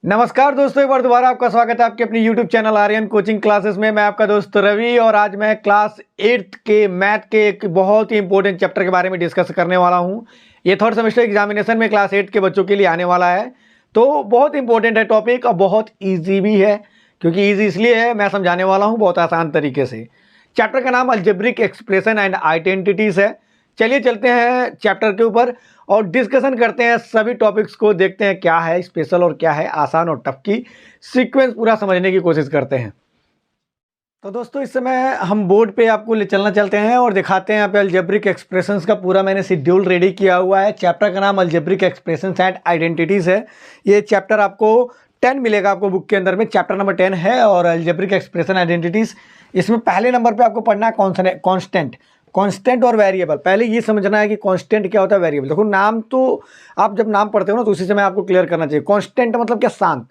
नमस्कार दोस्तों, एक बार दोबारा आपका स्वागत है आपके अपनी YouTube channel Aryan coaching classes में। मैं आपका दोस्त रवि और आज मैं क्लास 8th के मैथ के एक बहुत ही इंपॉर्टेंट चैप्टर के बारे में डिस्कस करने वाला हूं। ये थर्ड सेमेस्टर एग्जामिनेशन में क्लास 8 के बच्चों के लिए आने वाला है, तो बहुत इंपॉर्टेंट है टॉपिक और बहुत ईजी भी है। क्योंकि ईजी इसलिए है, मैं समझाने वाला हूँ बहुत आसान तरीके से। चैप्टर का नाम अलजेब्रिक एक्सप्रेशन एंड आइडेंटिटीज़ है। चलिए चलते हैं चैप्टर के ऊपर और डिस्कशन करते हैं सभी टॉपिक्स को, देखते हैं क्या है स्पेशल और क्या है आसान और टफ की सीक्वेंस पूरा समझने की कोशिश करते हैं। तो दोस्तों इस समय हम बोर्ड पे आपको ले चलते हैं और दिखाते हैं यहाँ पे अलजेब्रिक एक्सप्रेशंस का पूरा मैंने शेड्यूल रेडी किया हुआ है। चैप्टर का नाम अलजेब्रिक एक्सप्रेशंस एंड आइडेंटिटीज़ है। ये चैप्टर आपको 10 मिलेगा आपको बुक के अंदर में, चैप्टर नंबर 10 है और अलजेब्रिक एक्सप्रेशन आइडेंटिटीज़। इसमें पहले नंबर पर आपको पढ़ना है कांस्टेंट और वेरिएबल। पहले ये समझना है कि कांस्टेंट क्या होता है, वेरिएबल। देखो नाम तो आप जब नाम पढ़ते हो ना तो उसी से मैं आपको क्लियर करना चाहिए। कांस्टेंट मतलब क्या, शांत,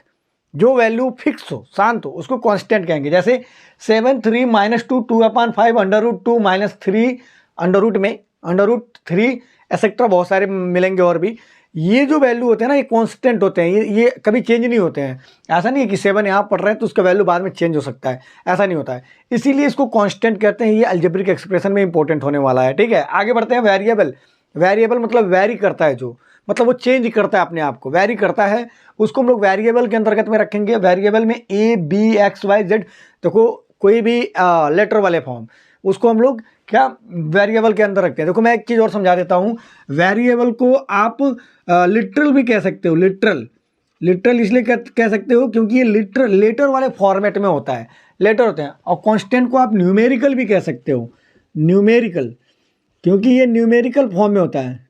जो वैल्यू फिक्स हो, शांत हो, उसको कांस्टेंट कहेंगे। जैसे 7 3 -2 2/5 √2 -3 √3 एक्सेट्रा बहुत सारे मिलेंगे और भी। ये जो वैल्यू होते हैं ना, ये कांस्टेंट होते हैं, ये कभी चेंज नहीं होते हैं। ऐसा नहीं है कि 7 यहाँ पढ़ रहे हैं तो उसका वैल्यू बाद में चेंज हो सकता है, ऐसा नहीं होता है। इसीलिए इसको कांस्टेंट कहते हैं। ये अलजेब्रिक एक्सप्रेशन में इंपॉर्टेंट होने वाला है। ठीक है, आगे बढ़ते हैं। वेरिएबल मतलब वेरी करता है, जो मतलब वो चेंज करता है अपने आप को, वेरी करता है, उसको हम लोग वेरिएबल के अंतर्गत में रखेंगे। वेरिएबल में A, B, X, Y, Z, देखो कोई भी लेटर वाले फॉर्म, उसको हम लोग क्या वेरिएबल के अंदर रखते हैं। देखो मैं एक चीज़ और समझा देता हूँ। वेरिएबल को आप लिटरल भी कह सकते हो। लिटरल इसलिए कह सकते हो क्योंकि ये लेटर वाले फॉर्मेट में होता है, लेटर होते हैं। और कांस्टेंट को आप न्यूमेरिकल भी कह सकते हो, न्यूमेरिकल, क्योंकि ये न्यूमेरिकल फॉर्म में होता है,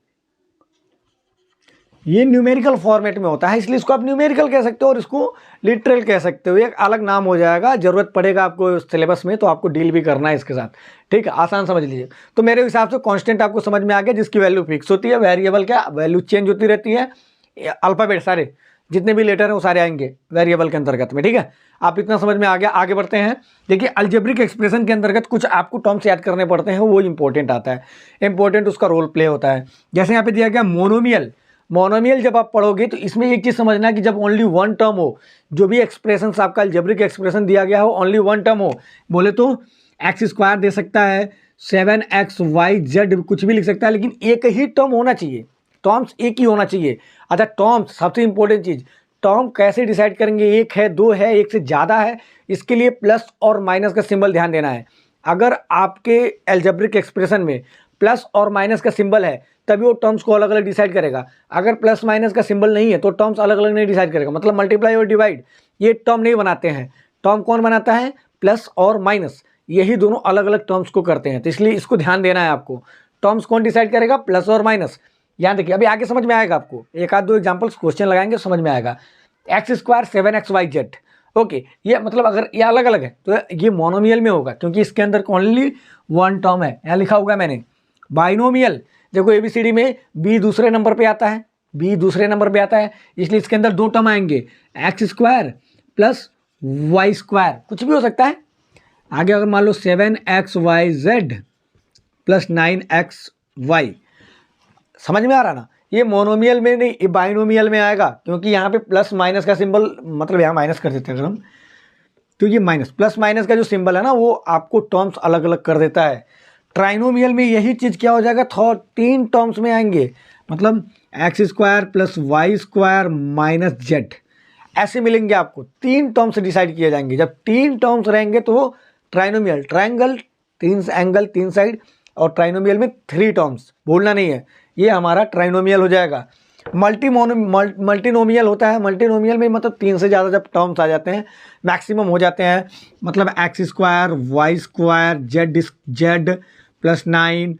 ये न्यूमेरिकल फॉर्मेट में होता है, इसलिए इसको आप न्यूमेरिकल कह सकते हो और इसको लिटरल कह सकते हो। एक अलग नाम हो जाएगा, जरूरत पड़ेगा आपको सिलेबस में तो आपको डील भी करना है इसके साथ। ठीक है, आसान समझ लीजिए। तो मेरे हिसाब से कांस्टेंट आपको समझ में आ गया, जिसकी वैल्यू फिक्स होती है। वेरिएबल क्या, वैल्यू चेंज होती रहती है। अल्फ़ाबेट सारे जितने भी लेटर हैं वो सारे आएंगे वेरिएबल के अंतर्गत में। ठीक है, आप इतना समझ में आ गया। आगे बढ़ते हैं। देखिए अलजेब्रिक एक्सप्रेशन के अंतर्गत कुछ आपको टर्म्स याद करने पड़ते हैं, वो इंपॉर्टेंट आता है, इंपॉर्टेंट उसका रोल प्ले होता है। जैसे यहाँ पे दिया गया मोनोमियल जब आप पढ़ोगे तो इसमें एक चीज़ समझना है कि जब ओनली वन टर्म हो, जो भी एक्सप्रेशन आपका अलजेब्रिक एक्सप्रेशन दिया गया हो, ओनली वन टर्म हो, बोले तो x² दे सकता है, 7xyz कुछ भी लिख सकता है, लेकिन एक ही टर्म होना चाहिए, टर्म्स एक ही होना चाहिए। अच्छा, टर्म्स सबसे इंपॉर्टेंट चीज़, टर्म कैसे डिसाइड करेंगे, एक है, दो है, एक से ज़्यादा है, इसके लिए प्लस और माइनस का सिंबल ध्यान देना है। अगर आपके अलजेब्रिक एक्सप्रेशन में प्लस और माइनस का सिंबल है तभी वो टर्म्स को अलग अलग डिसाइड करेगा। अगर प्लस माइनस का सिंबल नहीं है तो टर्म्स अलग अलग नहीं डिसाइड करेगा। मतलब मल्टीप्लाई और डिवाइड ये टर्म नहीं बनाते हैं। टर्म कौन बनाता है, प्लस और माइनस, यही दोनों अलग अलग टर्म्स को करते हैं। तो इसलिए इसको ध्यान देना है आपको। टर्म्स कौन डिसाइड करेगा, प्लस और माइनस। यहाँ देखिए, अभी आगे समझ में आएगा आपको, एक आध दो एग्जाम्पल्स क्वेश्चन लगाएंगे समझ में आएगा। x² 7xyz, ओके, ये मतलब अगर ये अलग अलग है तो ये मोनोमियल में होगा, क्योंकि इसके अंदर ओनली वन टर्म है। यहाँ लिखा होगा मैंने बाइनोमियल। देखो ABCD में B दूसरे नंबर पे आता है, इसलिए इसके अंदर दो टर्म आएंगे, x² प्लस y², कुछ भी हो सकता है। आगे अगर मान लो 7xyz प्लस 9xy, समझ में आ रहा ना। ये मोनोमियल में नहीं, ये बाइनोमियल में आएगा, क्योंकि यहाँ पे प्लस माइनस का सिंबल, मतलब यहाँ माइनस कर देते हैं अगर हम, तो ये माइनस प्लस माइनस का जो सिंबल है ना, वो आपको टर्म्स अलग अलग कर देता है। ट्राइनोमियल में यही चीज़ क्या हो जाएगा, 3 टर्म्स में आएंगे, मतलब x² plus y² minus z, ऐसे मिलेंगे आपको। 3 टर्म्स डिसाइड किए जाएंगे। जब 3 टर्म्स रहेंगे तो ट्राइनोमियल, ट्राइंगल 3 एंगल 3 साइड, और ट्राइनोमियल में 3 टर्म्स, भूलना नहीं है, ये हमारा ट्राइनोमियल हो जाएगा। मल्टीनोमियल होता है, मल्टीनोमियल में मतलब 3 से ज़्यादा जब टर्म्स आ जाते हैं, मैक्सिमम हो जाते हैं, मतलब x² y² z plus 9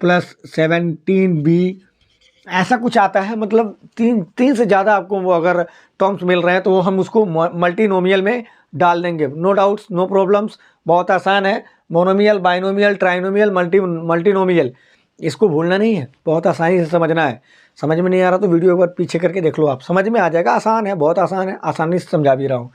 plus 17b, ऐसा कुछ आता है। मतलब 3 से ज़्यादा आपको वो अगर टर्म्स मिल रहे हैं तो वो हम उसको मल्टीनोमियल में डाल देंगे। नो डाउट्स, नो प्रॉब्लम्स, बहुत आसान है। मोनोमियल, बाइनोमियल, ट्राइनोमियल, मल्टीनोमियल, इसको भूलना नहीं है, बहुत आसानी से समझना है। समझ में नहीं आ रहा तो वीडियो एक बार पीछे करके देख लो, आप समझ में आ जाएगा। आसान है, बहुत आसान है, आसानी से समझा भी रहा हूँ।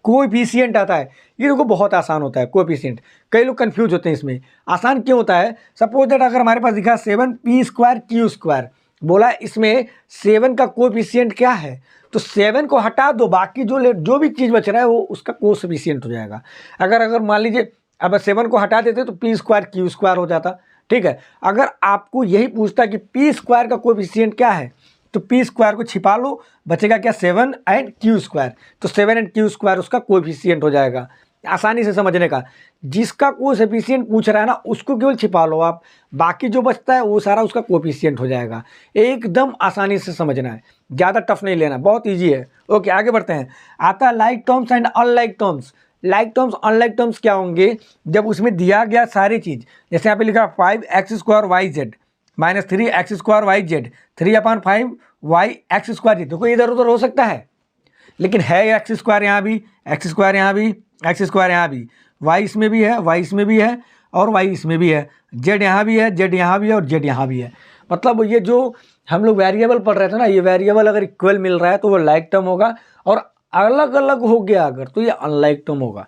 कोएफिशिएंट आता है, ये देखो बहुत आसान होता है कोएफिशिएंट। कई लोग कंफ्यूज होते हैं इसमें। आसान क्यों होता है, सपोज दैट अगर हमारे पास दिखा 7p² q², बोला इसमें 7 का कोएफिशिएंट क्या है, तो 7 को हटा दो, बाकी जो भी चीज़ बच रहा है वो उसका कोएफिशिएंट हो जाएगा। अगर मान लीजिए अब 7 को हटा देते तो पी स्क्वायर क्यू स्क्वायर हो जाता, ठीक है। अगर आपको यही पूछता कि पी स्क्वायर का कोएफिशिएंट क्या है, तो पी स्क्वायर को छिपा लो, बचेगा क्या 7 एंड क्यू स्क्वायर, तो 7 एंड क्यू स्क्वायर उसका कोएफिशिएंट हो जाएगा। आसानी से समझने का, जिसका कोएफिशिएंट पूछ रहा है ना उसको केवल छिपा लो आप, बाकी जो बचता है वो सारा उसका कोएफिशिएंट हो जाएगा। एकदम आसानी से समझना है, ज़्यादा टफ नहीं लेना, बहुत ईजी है। ओके आगे बढ़ते हैं। आता है like terms and unlike terms. Like terms unlike terms क्या होंगे, जब उसमें दिया गया सारी चीज़, जैसे यहाँ पे लिखा 5x² YZ minus 3x² YZ 3/5 YX², देखो इधर उधर हो सकता है, लेकिन है x² यहाँ भी, x² यहाँ भी, x² यहाँ भी, y इसमें भी है, y इसमें भी है और y इसमें भी है, z यहाँ भी है, z यहाँ भी है और z यहाँ भी है। मतलब ये जो हम लोग वेरिएबल पढ़ रहे थे ना, ये वेरिएबल अगर इक्वल मिल रहा है तो वो लाइक टर्म होगा, और अलग अलग हो गया अगर तो ये अनलाइक टर्म होगा।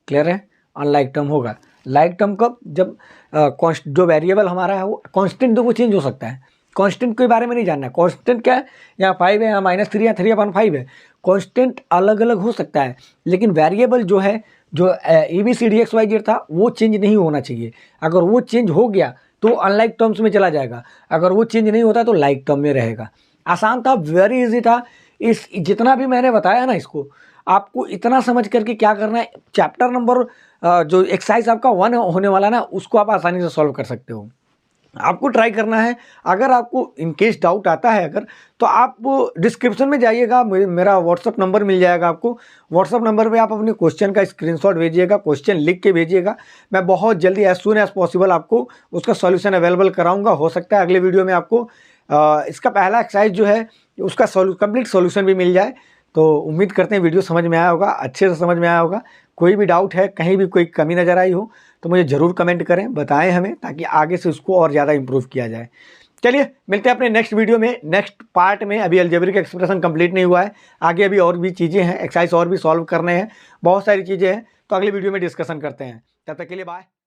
क्लियर है, अनलाइक टर्म होगा। लाइक टर्म कब, जब जो वेरिएबल हमारा है वो कांस्टेंट, देखो चेंज हो सकता है, कांस्टेंट के बारे में नहीं जानना है। कांस्टेंट क्या है, यहाँ 5 है, यहाँ -3 या 3/5 है, कांस्टेंट अलग अलग हो सकता है, लेकिन वेरिएबल जो है, जो ABCDXYZ था वो चेंज नहीं होना चाहिए। अगर वो चेंज हो गया तो अनलाइक टर्म्स में चला जाएगा, अगर वो चेंज नहीं होता तो लाइक टर्म में रहेगा। आसान था, वेरी इजी था। इस जितना भी मैंने बताया ना, इसको आपको इतना समझ करके क्या करना है, चैप्टर नंबर जो एक्सरसाइज आपका 1 होने वाला ना, उसको आप आसानी से सॉल्व कर सकते हो। आपको ट्राई करना है। अगर आपको इनकेस डाउट आता है अगर, तो आप डिस्क्रिप्शन में जाइएगा, मेरा व्हाट्सअप नंबर मिल जाएगा आपको। व्हाट्सअप नंबर पे आप अपने क्वेश्चन का स्क्रीनशॉट भेजिएगा, क्वेश्चन लिख के भेजिएगा। मैं बहुत जल्दी एज सून एज पॉसिबल आपको उसका सॉल्यूशन अवेलेबल कराऊंगा। हो सकता है अगले वीडियो में आपको इसका पहला एक्सरसाइज जो है उसका कंप्लीट सॉल्यूशन भी मिल जाए। तो उम्मीद करते हैं वीडियो समझ में आया होगा, अच्छे से समझ में आया होगा। कोई भी डाउट है, कहीं भी कोई कमी नज़र आई हो तो मुझे ज़रूर कमेंट करें, बताएं हमें, ताकि आगे से उसको और ज़्यादा इंप्रूव किया जाए। चलिए मिलते हैं अपने नेक्स्ट वीडियो में, नेक्स्ट पार्ट में। अभी अलजेब्रिक एक्सप्रेशन कंप्लीट नहीं हुआ है, आगे अभी और भी चीज़ें हैं, एक्सरसाइज और भी सॉल्व करने हैं, बहुत सारी चीज़ें हैं, तो अगली वीडियो में डिस्कशन करते हैं। तब तक के लिए बाय।